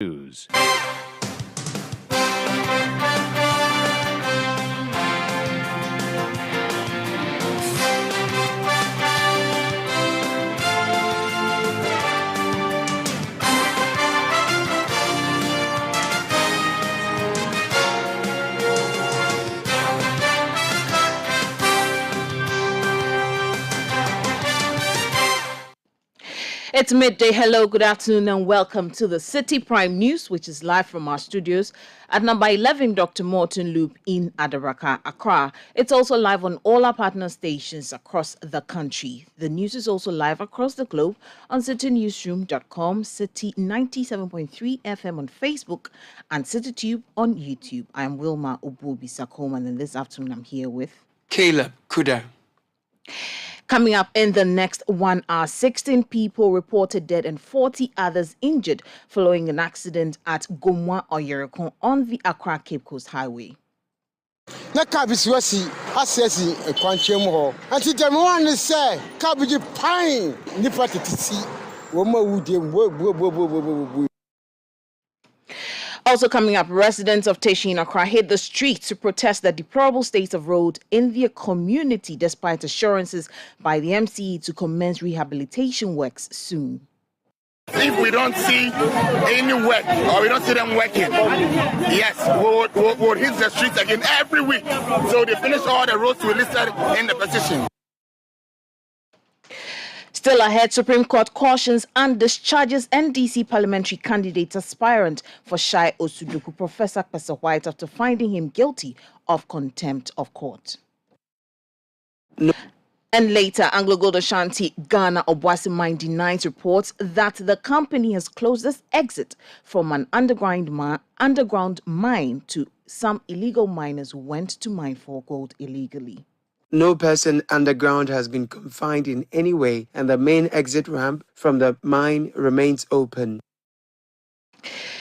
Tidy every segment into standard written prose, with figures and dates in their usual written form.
News. It's midday. Hello, good afternoon, and welcome to the Citi Prime News, which is live from our studios at number 11 Dr. Morton Loop in Adaraka, Accra. It's also live on all our partner stations across the country. The news is also live across the globe on citinewsroom.com, Citi 97.3 FM on Facebook, and CityTube on YouTube. I am Wilma Obuobi-Sakoma, and this afternoon I'm here with Caleb Kuda. Coming up in the next 1 hour, 16 people reported dead and 40 others injured following an accident at Gomwa Oyerekon on the Accra Cape Coast Highway. Na kabisiwasi asesi ekwanche mu ho anti dem wan say kabiji pine nipa titisi wo ma wudie bo. Also coming up, residents of Teshi in Accra hit the streets to protest the deplorable state of road in their community despite assurances by the MCE to commence rehabilitation works soon. If we don't see any work or we don't see them working, yes, we'll hit the streets again every week. So they finish all the roads we listed in the petition. Still ahead, Supreme Court cautions and discharges NDC parliamentary candidate aspirant for Shai Osuduku, Professor Pesa White, after finding him guilty of contempt of court. No. And later, Anglo Gold Ashanti Ghana Obuasi Mine denies reports that the company has closed its exit from an underground mine to some illegal miners who went to mine for gold illegally. No person underground has been confined in any way, and the main exit ramp from the mine remains open.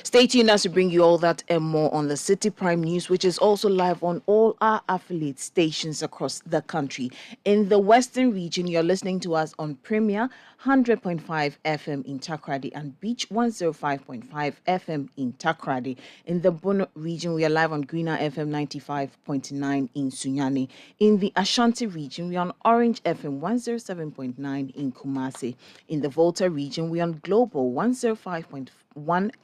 Stay tuned as we bring you all that and more on the Citi Prime News, which is also live on all our affiliate stations across the country. In the Western region, you're listening to us on Premier 100.5 FM in Takoradi and Beach 105.5 FM in Takoradi. In the Bono region, we are live on Greener FM 95.9 in Sunyani. In the Ashanti region, we are on Orange FM 107.9 in Kumasi. In the Volta region, we are on Global 105.1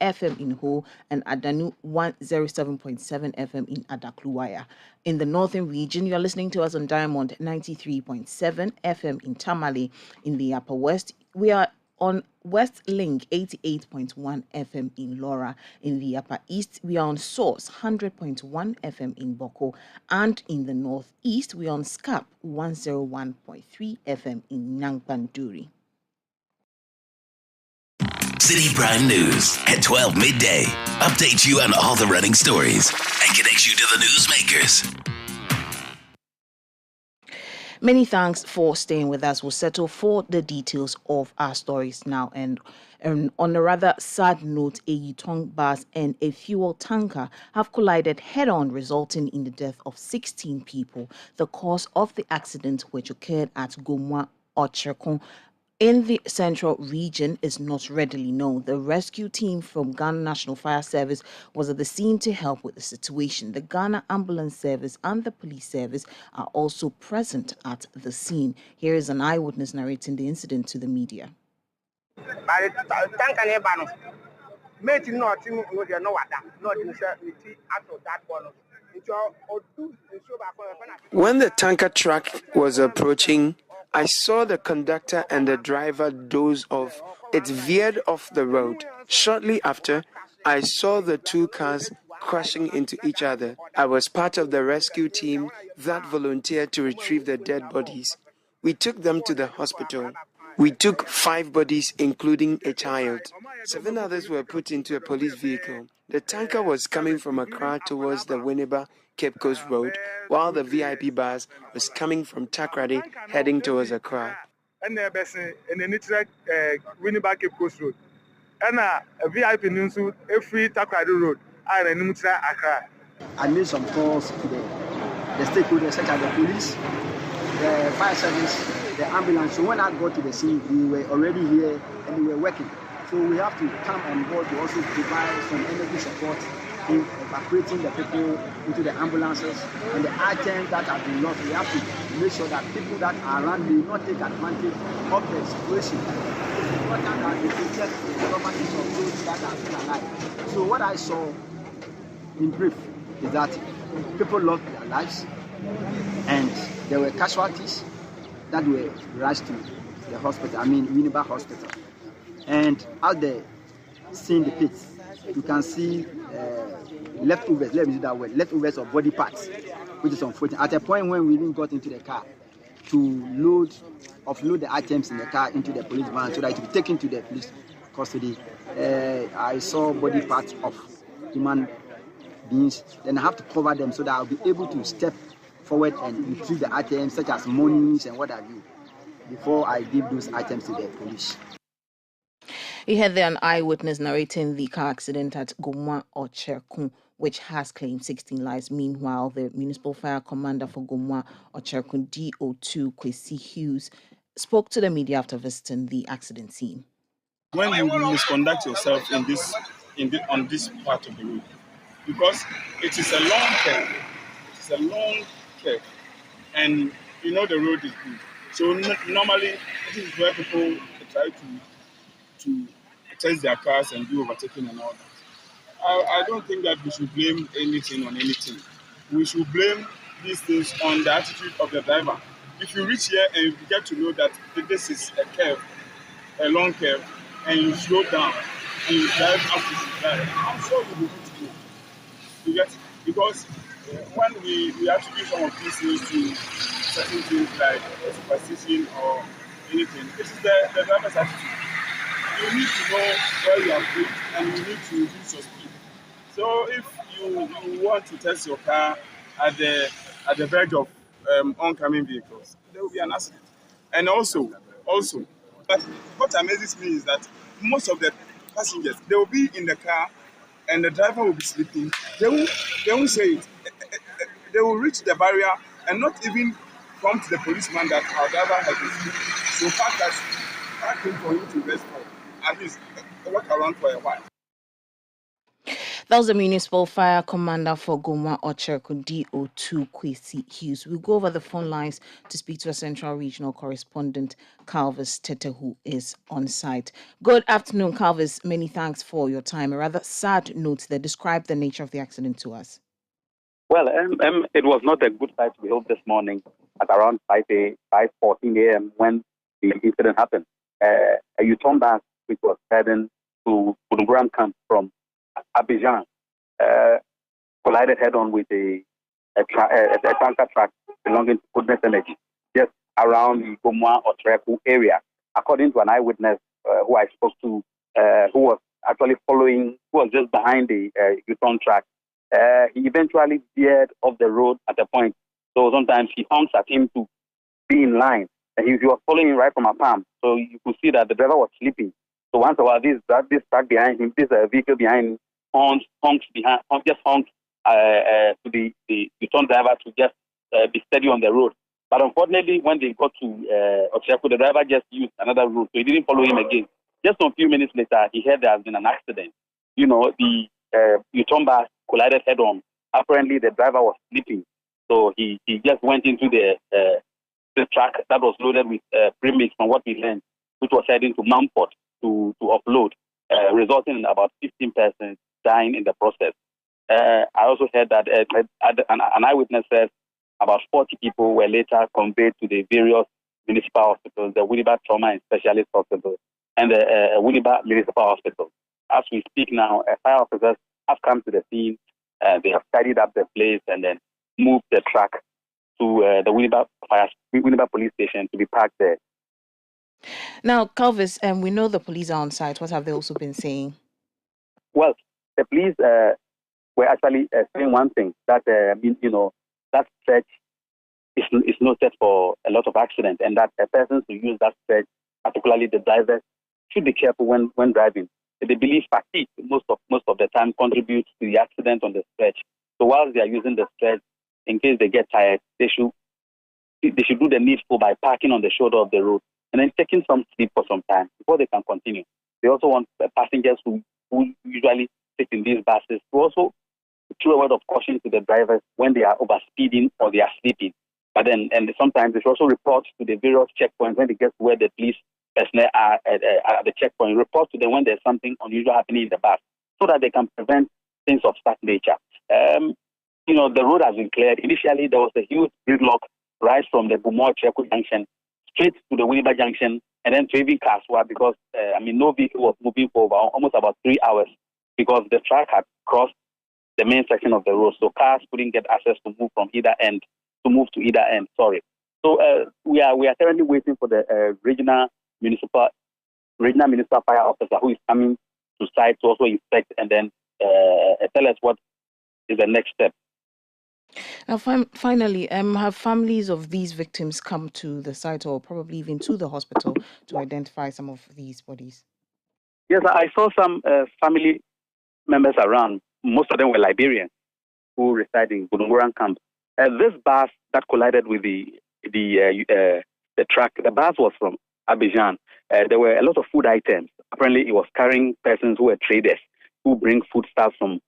FM in Ho and Adanu 107.7 FM in Adakluwaya. In the northern region, you are listening to us on Diamond 93.7 FM in Tamale. In the Upper West, we are on West Link 88.1 FM in Laura. In the Upper East, we are on Source 100.1 FM in Boko. And in the Northeast, we are on SCAP 101.3 FM in Nangpanduri. Citi Prime News at 12 midday. Updates you on all the running stories and connects you to the newsmakers. Many thanks for staying with us. We'll settle for the details of our stories now. And on a rather sad note, a Yutong bus and a fuel tanker have collided head-on, resulting in the death of 16 people. The cause of the accident, which occurred at Gomwa Oyerekon in the central region, is not readily known. The rescue team from Ghana National Fire Service was at the scene to help with the situation. The Ghana Ambulance Service and the police service are also present at the scene. Here is an eyewitness narrating the incident to the media. When the tanker truck was approaching, I saw the conductor and the driver doze off. It veered off the road. Shortly after, I saw the two cars crashing into each other. I was part of the rescue team that volunteered to retrieve the dead bodies. We took them to the hospital. We took 5 bodies, including a child. 7 others were put into a police vehicle. The tanker was coming from Accra towards the Winneba Cape Coast Road, while the VIP bus was coming from Takoradi heading towards Accra. And Winneba Cape Coast Road. And a VIP Nunsu, every Takoradi Road, and Accra. I made some calls to the stakeholders such as the police, the fire service, the ambulance. So when I got to the scene, we were already here and we were working. So we have to come on board to also provide some energy support in evacuating the people into the ambulances and the items that have been lost. We have to make sure that people that are around may not take advantage of the situation. It's important that we protect the properties of those that are still alive. So what I saw in brief is that people lost their lives and there were casualties that were rushed to the hospital, Winneba Hospital. And out there, seeing the pits, you can see leftovers, let me use that word, leftovers of body parts, which is unfortunate. At a point when we even got into the car to offload the items in the car into the police van so that it will be taken to the police custody, I saw body parts of human beings. Then I have to cover them so that I'll be able to step forward and retrieve the items such as monies and what have you before I give those items to the police. You heard there an eyewitness narrating the car accident at Gomwa Ocherkun, which has claimed 16 lives. Meanwhile, the Municipal Fire Commander for Gomwa Ocherkun, DO2 Kwesi Hughes, spoke to the media after visiting the accident scene. When you misconduct yourself on this part of the road, because it is a long curve, and you know the road is good. So normally, this is where people try to test their cars and do overtaking and all that. I don't think that we should blame anything on anything. We should blame these things on the attitude of the driver. If you reach here and you get to know that this is a curve, a long curve, and you slow down and you drive as you should drive, I'm sure you will good to go. You get, because when we attribute some of these things to certain things like superstition or anything, it is the driver's attitude. You need to know where you are going and you need to reduce your speed. So if you want to test your car at the verge of oncoming vehicles, there will be an accident. And also, but what amazes me is that most of the passengers, they will be in the car and the driver will be sleeping. They won't say it. They will reach the barrier and not even prompt the policeman that our driver has been sleeping. So park him for him to rest for at least walk around for a while. That was the Municipal Fire Commander for Gomwa Ocherkun, DO2 Kwesi Hughes. We'll go over the phone lines to speak to a Central Regional Correspondent, Calvis Tete, who is on site. Good afternoon, Calvis. Many thanks for your time. A rather sad note there. Describe the nature of the accident to us. Well, it was not a good sight to behold this morning at around 5:14 a.m. when the incident happened. A U-turn bus which was heading to Bunuguram camp from Abidjan collided head-on with a tanker truck belonging to Goodness Energy, just around the Gomwa or Treku area. According to an eyewitness who I spoke to, who was actually who was just behind the U-turn truck, he eventually veered off the road at a point. So sometimes he honks at him to be in line. And he was following him right from a palm. So you could see that the driver was sleeping. So once in a while, this truck behind him, this vehicle behind him, honks to the U-turn driver to just be steady on the road. But unfortunately, when they got to Ocheku, the driver just used another route, so he didn't follow him again. Just a few minutes later, he heard there has been an accident. You know, the U-turn bus collided head-on. Apparently, the driver was sleeping, so he just went into the truck that was loaded with premix, from what we learned, which was heading to Mamport to offload, resulting in about 15 persons dying in the process. I also heard that an eyewitness says about 40 people were later conveyed to the various municipal hospitals, the Winneba Trauma and Specialist Hospital and the Winneba Municipal Hospital. As we speak now, fire officers have come to the scene. They have tidied up the place and then moved the truck to the Winneba Police Station to be parked there. Now, Calvis, we know the police are on site. What have they also been saying? Well, the police were actually saying one thing, that that stretch is noted for a lot of accidents, and that persons who use that stretch, particularly the drivers, should be careful when driving. They believe fatigue most of the time contributes to the accident on the stretch. So while they are using the stretch, in case they get tired, they should do the needful by parking on the shoulder of the road and then taking some sleep for some time before they can continue. They also want passengers who usually sit in these buses to also throw a word of caution to the drivers when they are overspeeding or they are sleeping. But then, and sometimes they should also report to the various checkpoints when they get where the police personnel are at the checkpoint. Report to them when there's something unusual happening in the bus, so that they can prevent things of such nature. The road has been cleared. Initially, there was a huge gridlock right from the Bumor Cheko Junction straight to the Winneba Junction, and then to even Kaswa, because no vehicle was moving for almost about 3 hours because the track had crossed the main section of the road, so cars couldn't get access to move from either end to move to either end. Sorry. So we are currently waiting for the regional municipal fire officer who is coming to site to also inspect and then tell us what is the next step. Now, finally, have families of these victims come to the site or probably even to the hospital to identify some of these bodies? Yes, I saw some family members around. Most of them were Liberians who reside in Budumburan camp. This bus that collided with the truck, the bus was from Abidjan. There were a lot of food items. Apparently, it was carrying persons who were traders who bring foodstuffs from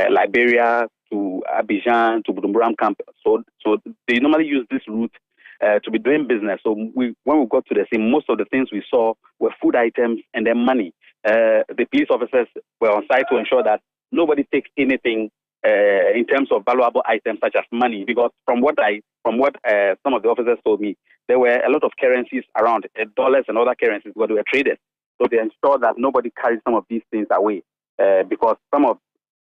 Liberia to Abidjan to Budumburam camp. So they normally use this route to be doing business. So when we got to the scene, most of the things we saw were food items and then money. The police officers were on site to ensure that nobody takes anything in terms of valuable items such as money, because from what some of the officers told me, there were a lot of currencies around, dollars and other currencies where they were traded. So they ensured that nobody carried some of these things away, because some of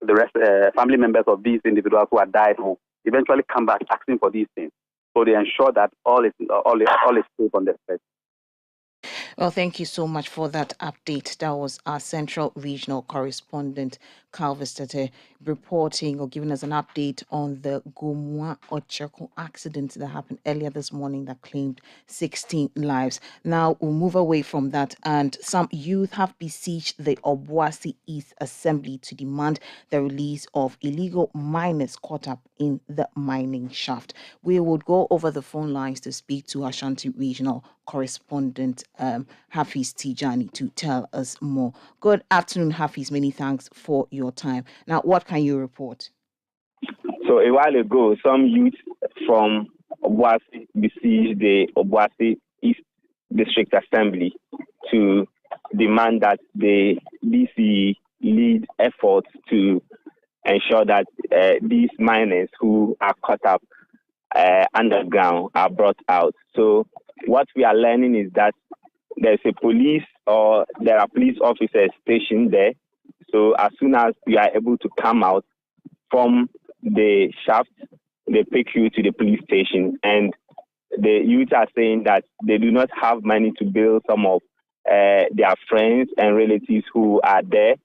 the rest family members of these individuals who had died will eventually come back asking for these things. So they ensure that all is safe on the site. Well, thank you so much for that update. That was our Central Regional Correspondent, Calvis Tete, reporting or giving us an update on the Gomwa Ocheko accident that happened earlier this morning that claimed 16 lives. Now, we'll move away from that, and some youth have besieged the Obuasi East Assembly to demand the release of illegal miners caught up in the mining shaft. We would go over the phone lines to speak to Ashanti Regional Correspondent Hafiz Tijani to tell us more. Good afternoon, Hafiz. Many thanks for your time. Now, what can you report? So a while ago, some youth from Obuasi besieged the Obuasi East District Assembly to demand that the DC lead efforts to ensure that these miners who are caught up underground are brought out. So what we are learning is that there's a police or there are police officers stationed there. So as soon as you are able to come out from the shaft, they pick you to the police station. And the youth are saying that they do not have money to bill some of their friends and relatives who are there.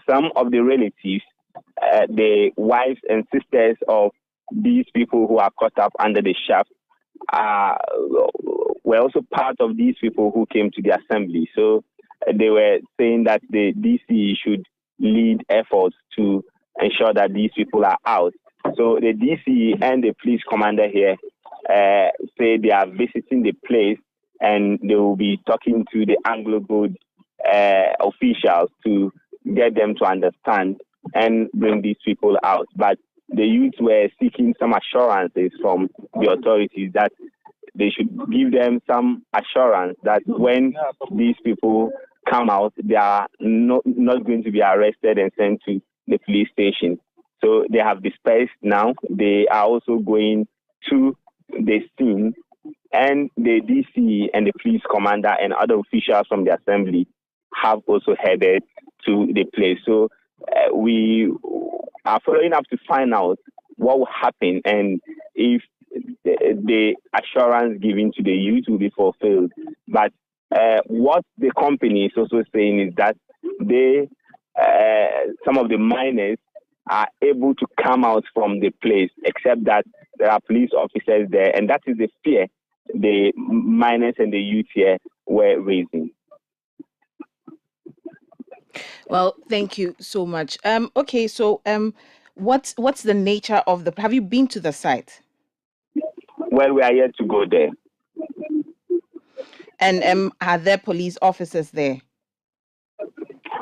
Some of the relatives, the wives and sisters of these people who are caught up under the shaft, were also part of these people who came to the assembly. So they were saying that the DC should lead efforts to ensure that these people are out. So the DC and the police commander here say they are visiting the place and they will be talking to the Anglo Gold officials to get them to understand and bring these people out. But the youth were seeking some assurances from the authorities that they should give them some assurance that when these people come out, they are not going to be arrested and sent to the police station. So they have dispersed now. They are also going to the scene, and the DC and the police commander and other officials from the assembly have also headed to the place. So we are following up to find out what will happen and if the assurance given to the youth will be fulfilled. But what the company is also saying is that some of the miners are able to come out from the place, except that there are police officers there, and that is the fear the miners and the youth here were raising. Well, thank you so much. Okay, so what's the nature of the? Have you been to the site? Well, we are yet to go there. And are there police officers there?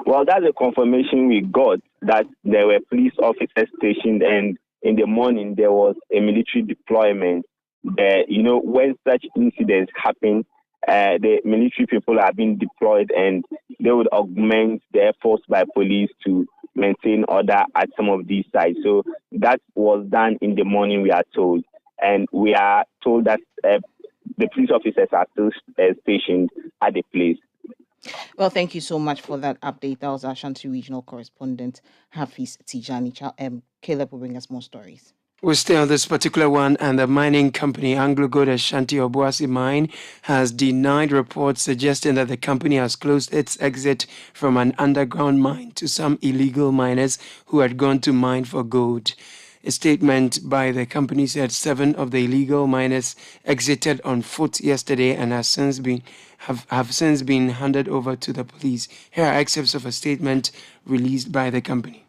Well, that's a confirmation we got that there were police officers stationed, and in the morning there was a military deployment. When such incidents happen, the military people are being deployed, and they would augment the efforts by police to maintain order at some of these sites. So that was done in the morning, we are told. And we are told that the police officers are still stationed at the place. Well, thank you so much for that update. That was our Ashanti regional correspondent, Hafiz Tijani. Caleb will bring us more stories. We'll stay on this particular one, and the mining company Anglo Gold Ashanti Obuasi Mine has denied reports suggesting that the company has closed its exit from an underground mine to some illegal miners who had gone to mine for gold. A statement by the company said 7 of the illegal miners exited on foot yesterday and have since been handed over to the police. Here are excerpts of a statement released by the company.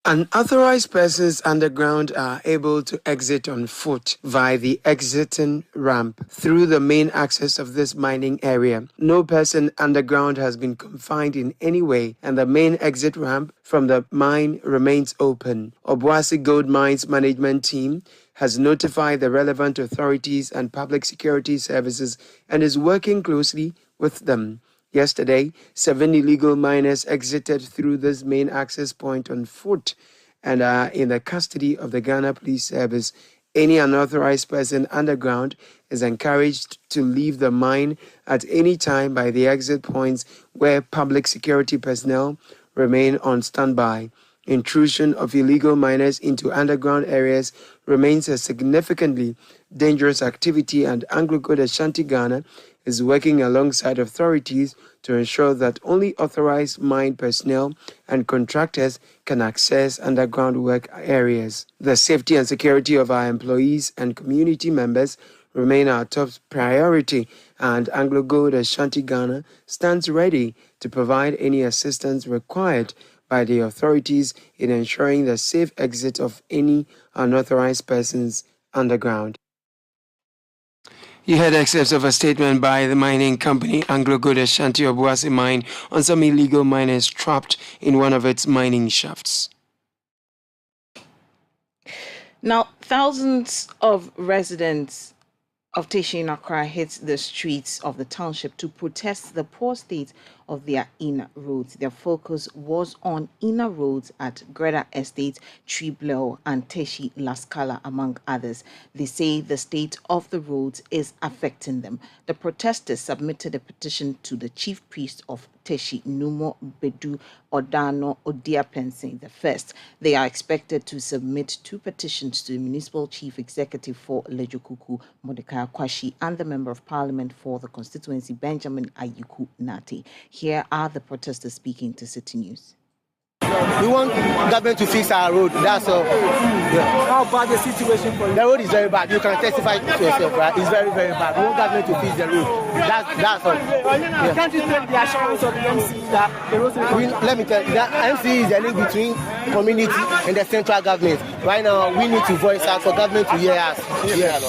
Unauthorized persons underground are able to exit on foot via the exiting ramp through the main access of this mining area. No person underground has been confined in any way, and the main exit ramp from the mine remains open. Obuasi Gold Mines management team has notified the relevant authorities and public security services and is working closely with them. Yesterday, 7 illegal miners exited through this main access point on foot and are in the custody of the Ghana Police Service. Any unauthorized person underground is encouraged to leave the mine at any time by the exit points where public security personnel remain on standby. Intrusion of illegal miners into underground areas remains a significantly dangerous activity, and Anglo Gold Ashanti Ghana is working alongside authorities to ensure that only authorized mine personnel and contractors can access underground work areas. The safety and security of our employees and community members remain our top priority, and Anglo Gold Ashanti Ghana stands ready to provide any assistance required by the authorities in ensuring the safe exit of any unauthorized persons underground. You heard excerpts of a statement by the mining company Anglo Gold Ashanti Obuasi Mine on some illegal miners trapped in one of its mining shafts. Now, thousands of residents of Teshie in Accra hit the streets of the township to protest the poor state of their inner roads. Their focus was on inner roads at Greta Estate, Tribleo, and Teshie Laskala, among others. They say the state of the roads is affecting them. The protesters submitted a petition to the chief priest of Teshie, Numo Bedu Odano Odiapense I. They are expected to submit 2 petitions to the municipal chief executive for Lejokuku, Mordecai Kwashi, and the member of parliament for the constituency, Benjamin Ayuku Nate. Here are the protesters speaking to Citi News. We want government to fix our road. That's all. Yeah. How bad the situation for you? The road is very bad. You can testify to yourself, right? It's very, very bad. We want government to fix the road. That's all. Yeah. Can't you take the assurance of the MC that the road let me tell you, the MC is the link between community and the central government. Right now, we need to voice out for government to hear us. Yeah.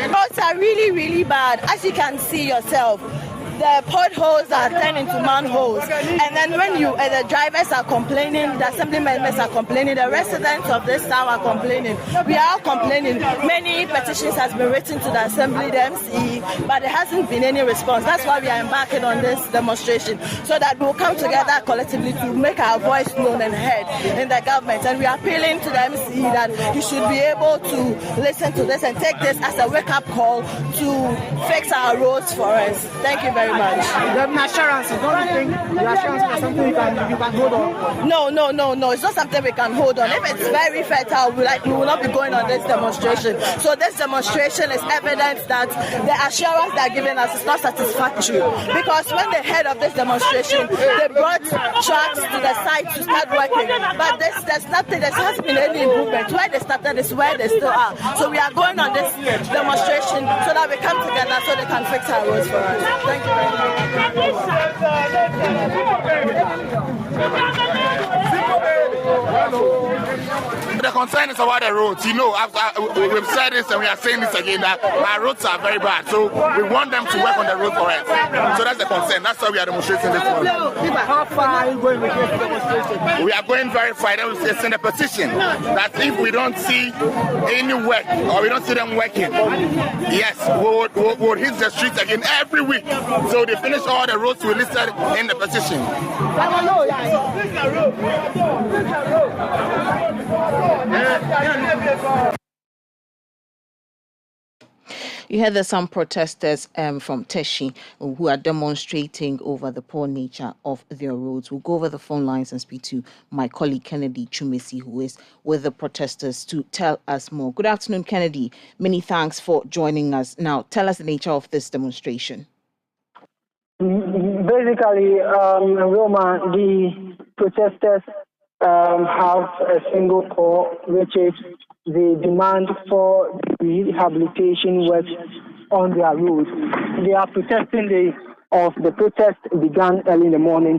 Roads are really, really bad, as you can see yourself. The potholes are turned into manholes, and then when the drivers are complaining, the assembly members are complaining, the residents of this town are complaining. We are all complaining. Many petitions has been written to the assembly, the MCE, but there hasn't been any response. That's why we are embarking on this demonstration, so that we'll come together collectively to make our voice known and heard in the government. And we are appealing to the MCE that he should be able to listen to this and take this as a wake-up call to fix our roads for us. Thank you very much. The assurance, don't you think the assurance is something you can hold on? No. It's not something we can hold on. If it's very fertile, we will not be going on this demonstration. So this demonstration is evidence that the assurance they're giving us is not satisfactory. Because when they heard of this demonstration, they brought trucks to the site to start working. But there's nothing, there hasn't been any improvement. Where they started is where they still are. So we are going on this demonstration so that we come together so they can fix our roads for us. Thank you very much. The concern is about the roads. You know, we've said this and we are saying this again, that our roads are very bad. So we want them to work on the road for us. So that's the concern. That's why we are demonstrating this morning. How far are you going with this demonstration? We are going very far. It's in the petition that if we don't see any work or we don't see them working, yes, we'll hit the streets again every week. So they finish all the roads we listed in the petition. You heard there's some protesters from Teshi who are demonstrating over the poor nature of their roads. We'll go over the phone lines and speak to my colleague Kennedy Chumesi, who is with the protesters, to tell us more. Good afternoon, Kennedy. Many thanks for joining us. Now, tell us the nature of this demonstration. Basically, Roma, the protesters have a single call, which is the demand for rehabilitation work on their roads. They are protesting. The protest began early in the morning.